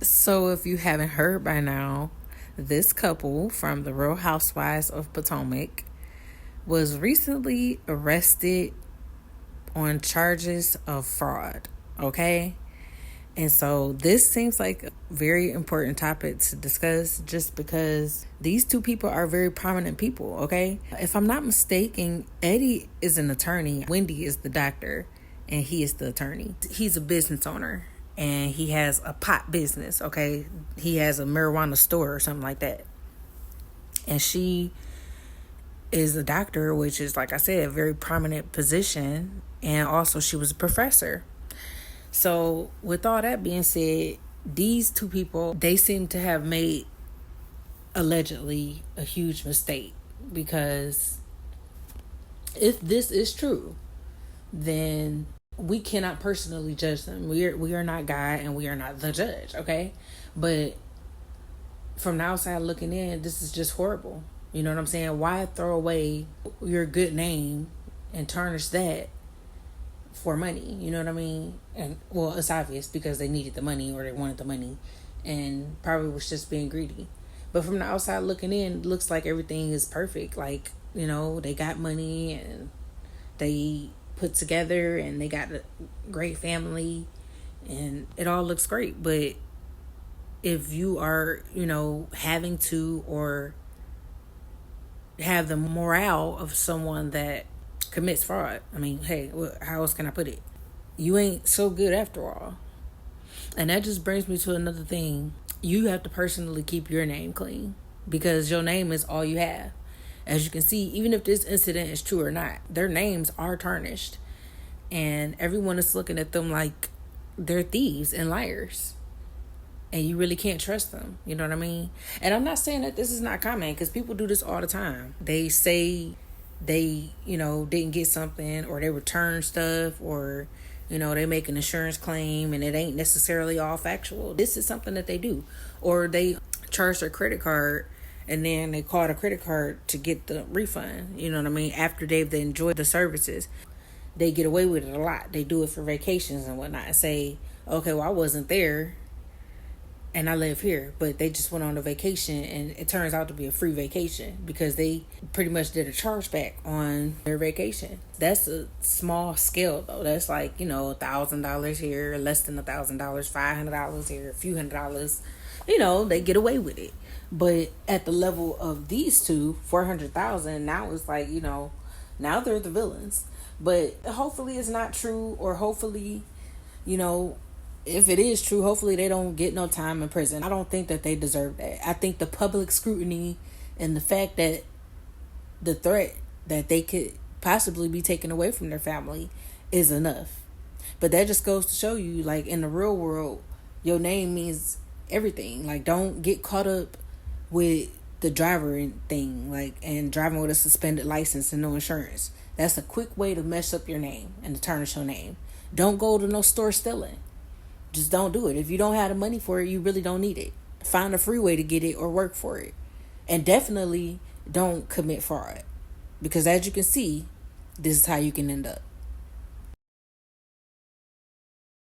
So, if you haven't heard by now, this couple from the Real Housewives of Potomac was recently arrested on charges of fraud. Okay? And so, this seems like a very important topic to discuss just because these two people are very prominent people. Okay? If I'm not mistaken, Eddie is an attorney, Wendy is the doctor, and he is the attorney. He's a business owner and he has a pot business, okay? He has a marijuana store or something like that. And she is a doctor, which is, like I said, a very prominent position. And also, she was a professor. So, with all that being said, these two people, they seem to have made, allegedly, a huge mistake. Because if this is true, then we cannot personally judge them. We are not God and we are not the judge, okay? But from the outside looking in, this is just horrible. You know what I'm saying? Why throw away your good name and tarnish that for money? You know what I mean? And well, it's obvious because they needed the money or they wanted the money and probably was just being greedy. But from the outside looking in, it looks like everything is perfect. Like, they got money and they put together and they got a great family and it all looks great. But if you are, having to or have the morale of someone that commits fraud, I mean, hey, how else can I put it? You ain't so good after all. And that just brings me to another thing. You have to personally keep your name clean because your name is all you have. As you can see, even if this incident is true or not, their names are tarnished. And everyone is looking at them like they're thieves and liars. And you really can't trust them. You know what I mean? And I'm not saying that this is not common because people do this all the time. They say they, didn't get something or they return stuff or, they make an insurance claim and it ain't necessarily all factual. This is something that they do. Or they charge their credit card and then they call the credit card to get the refund. You know what I mean? After they've enjoyed the services. They get away with it a lot. They do it for vacations and whatnot and say, okay, well, I wasn't there and I live here, but they just went on a vacation and it turns out to be a free vacation because they pretty much did a chargeback on their vacation. That's a small scale though. That's like, $1,000 here, less than $1,000, $500 here, a few $100s. They get away with it. But at the level of these two, 400,000, now it's like, now they're the villains. But hopefully it's not true, or hopefully, if it is true, hopefully they don't get no time in prison. I don't think that they deserve that. I think the public scrutiny and the fact that the threat that they could possibly be taken away from their family is enough. But that just goes to show you, like, in the real world, your name means everything. Like, don't get caught up with the driver thing, like, and driving with a suspended license and no insurance. That's a quick way to mess up your name and to tarnish your name. Don't go to no store stealing. Just don't do it. If you don't have the money for it, you really don't need it. Find a free way to get it or work for it. And definitely don't commit fraud. Because as you can see, this is how you can end up.